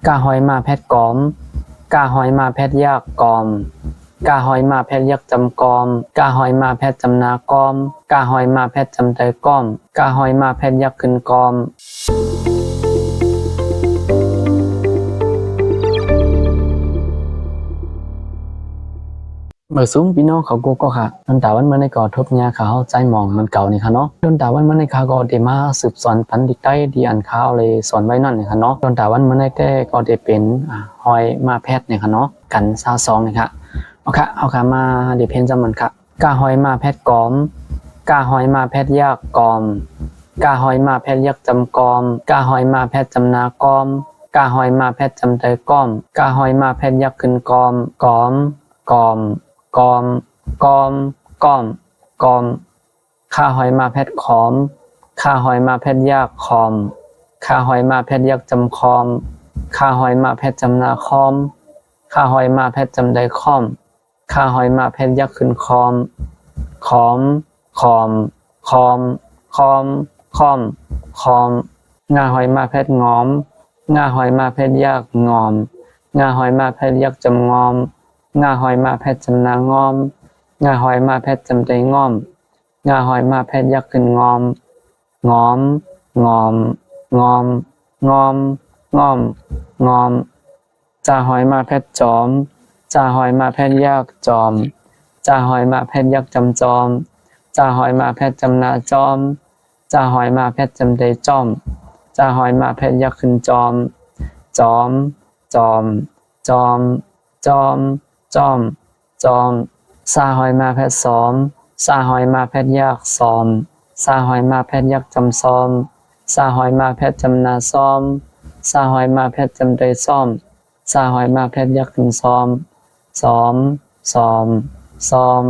กาหอยมาแพทย์กอมกาหอยมาแพทย์ยากกอมกาหอยมาแพทย์ยักจำกอมกาหอยมาแพทย์จำนากอมกาหอยมาแพทย์จำเตยกอมกาหอยมาแพทย์ยักขึ้นกอมเมื่อซุ้มพี่น้องเขาก็ค่ะดนตาวันเมื่อในก่อทบยาเขาใจมองมันเก่านี่ค่ะเนาะดนตาวันเมื่อในเขาก็ได้มาสืบสอนพันธุ์ใต้ดีอันข้าวเลยสอนไว้นั่นนี่ค่ะเนาะดนตาวันเมื่อในแต่ก็ได้เป็นหอยมาแพทย์นี่ค่ะเนาะกัน22นี่ค่ะเอาค่ะมาเดี๋ยวเพนจำมันค่ะกาหอยมาแพทย์กอมกาหอยมาแพทย์ยากกอมกาหอยมาแพทย์ยักจำกอมกาหอยมาแพทย์จำนากอมกาหอยมาแพทย์จำเตยกอมกาหอยมาแพทย์ยักขึ้นกอมกอมกอมกอมกอมกอมกอมข้าหอยมาแพทย์ขอมข้าหอยมาแพทย์ยากขอมข้าหอยมาแพทย์ยักจำคอมข้าหอยมาแพทย์จำนาคอมข้าหอยมาแพทย์จำไดคอมข้าหอยมาแพทย์ยักขึ้นคอมขอมขอมคอมคอมคอมคอมงาหอยมาแพทย์งอมงาหอยมาแพทย์ยากงอมงาหอยมาแพทย์ยักจำงอมงาหอยมาแพทย์จำนางอมงาหอยมาแพทย์จำใจงอมงาหอยมาแพทย์ยักขึ้นงอมงอมงอมงอมงอมงอมงอมจ่าหอยมาแพทย์จอมจ่าหอยมาแพทย์ยากจอมจ่าหอยมาแพทย์ยักจำจอมจ่าหอยมาแพทย์จำนาจอมจ่าหอยมาแพทย์จำใจจอมจ่าหอยมาแพทย์ยักขึ้นจอมจอมจอมจอมจอมจอมจอมซาหอยมาแพทย์ซ้อมซาหอยมาแพทย์ยากซ้อมซาหอยมาแพทย์ยักจำซ้อมซาหอยมาแพทย์จำนาซ้อมซาหอยมาแพทย์จำใจซ้อมซาหอยมาแพทย์ยักขึ้นซ้อมซ้อมซ้อมซ้อม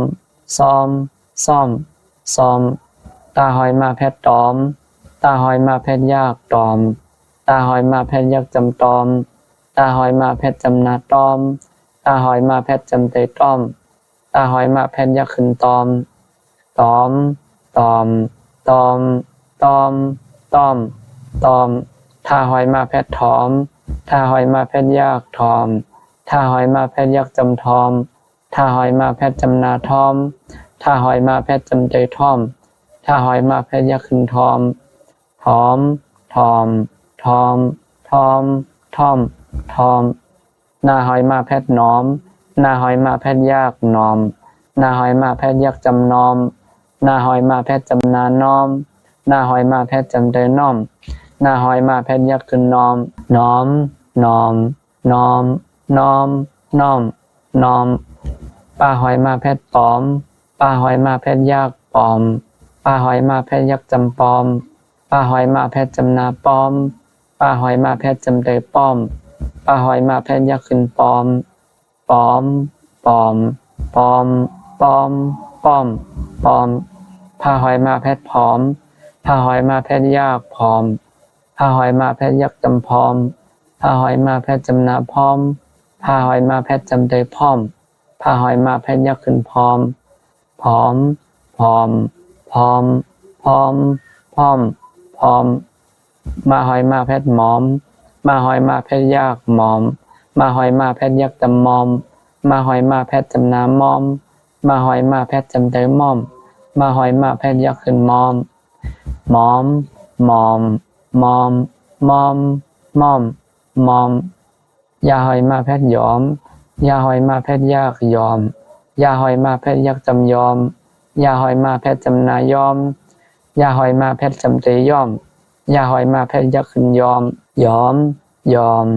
ซ้อมซ้อมซ้อมตาหอยมาแพทย์ตอมตาหอยมาแพทย์ยากตอมตาหอยมาแพทย์ยักจำตอมตาหอยมาแพทย์จำนาตอมตาหอยมาแพทย์จำใจต้อมตาหอยมาแพทย์ยักขึ้นตอมตอมตอมตอมตอมตอมตอมท่าหอยมาแพทย์ถอมท่าหอยมาแพทย์ยากถอมท่าหอยมาแพทย์ยักจำทอมท่าหอยมาแพทย์จำนาทอมท่าหอยมาแพทย์จำใจทอมท่าหอยมาแพทย์ยักขึ้นทอมทอมทอมทอมทอมทอมทอมนาหอยมาแพทย์น้อมนาหอยมาแพทย์ยากน้อมนาหอยมาแพทย์ยักจำน้อมนาหอยมาแพทย์จำนาน้อมนาหอยมาแพทย์จำเตยน้อมนาหอยมาแพทย์ยักขึ้นน้อมน้อมน้อมน้อมน้อมน้อมน้อมปลาหอยมาแพทย์ปอมปลาหอยมาแพทย์ยากปอมปลาหอยมาแพทย์ยักจำปอมปลาหอยมาแพทย์จำนาปอมปลาหอยมาแพทย์จำเตยป้อมปลาหอยมาแพทย์ยักขึ้นปอมปอมปอมปอมปอมปอมปอมพาหอยมาแพทย์ผอมพาหอยมาแพทย์ยากผอมพาหอยมาแพทย์ยักจำพอมพาหอยมาแพทย์จำนาพร้อมพาหอยมาแพทย์จำเตยพร้อมพาหอยมาแพทย์ยักขึ้นพร้อมพร้อมพร้อมพร้อมพร้อมพร้อมพร้อมมาหอยมาแพทย์หมอมมาหอยมาแพทย์ยากหมอมมาหอยมาแพทย์ยักจำมอมมาหอยมาแพทย์จำนามอมมาหอยมาแพทย์จำเตยมอมมาหอยมาแพทย์ยักขึ้นมอมมอมมอมมอมมอมมอมมอมยาหอยมาแพทย์ยอมยาหอยมาแพทย์ยากยอมยาหอยมาแพทย์ยักจำยอมยาหอยมาแพทย์จำนายอมยาหอยมาแพทย์จำเตยยอมยาหอยมาแพทย์ยักขึ้นยอมยอมยอม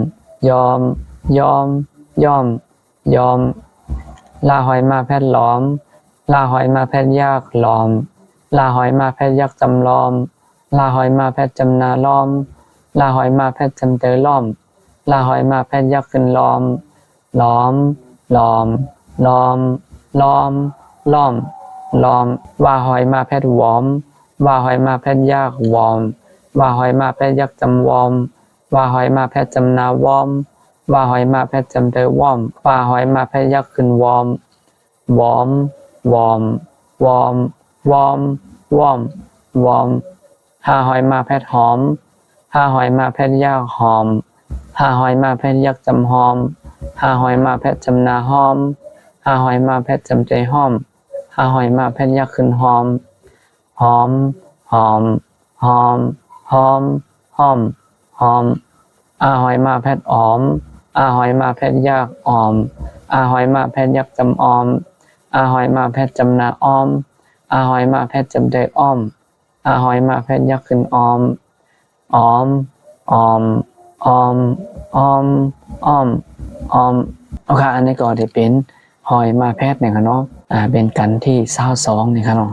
ยอมยอมยอมยอมลาหอยมาแพทย์ล้อมลาหอยมาแพทย์ยากล้อมลาหอยมาแพทย์ยักจำล้อมลาหอยมาแพทย์จำนาล้อมลาหอยมาแพทย์จำเตยล้อมลาหอยมาแพทย์ยักขึ้นล้อมล้อมล้อมล้อมล้อมล้อมล้อมว่าหอยมาแพทย์วอมว่าหอยมาแพทย์ยากวอมว่าหอยมาแพทย์ยักจำวอมว่าหอยมาแพทย์จำนาวอมว่าหอยมาแพทย์จำเตยวอมว่าหอยมาแพทย์ยักขึ้นวอมวอมวอมวอมวอมวอมวอมหาหอยมาแพทย์หอมหาหอยมาแพทย์ยากหอมห หาหอยมาแพทย์ยักษ์จำหอมหาหอยมาแพทย์จำนาหอมหาหอยมาแพทย์จำใจหอมหาหอยมาแพทย์ยักษ์ขึ้นหอมหอมหอมหอมหอมหอมหอมอาหอยมาแพทย์ออมอาหอยมาแพทย์ยักษ์ออมอาหอยมาแพทย์ยักษ์จำออมอาหอยมาแพทย์จำนาอ้อมอาหอยมาแพทย์จำใจอ้อมอาหอยมาแพทย์ยักษ์ขึ้นออมออมออมออมออมอ้อมออมเอาค่ะอันนี้ก็ได้เป็นหอยมาแพทย์เนี่ยค่ะเนาะเป็นกันที่22นี่ค่ะเนาะ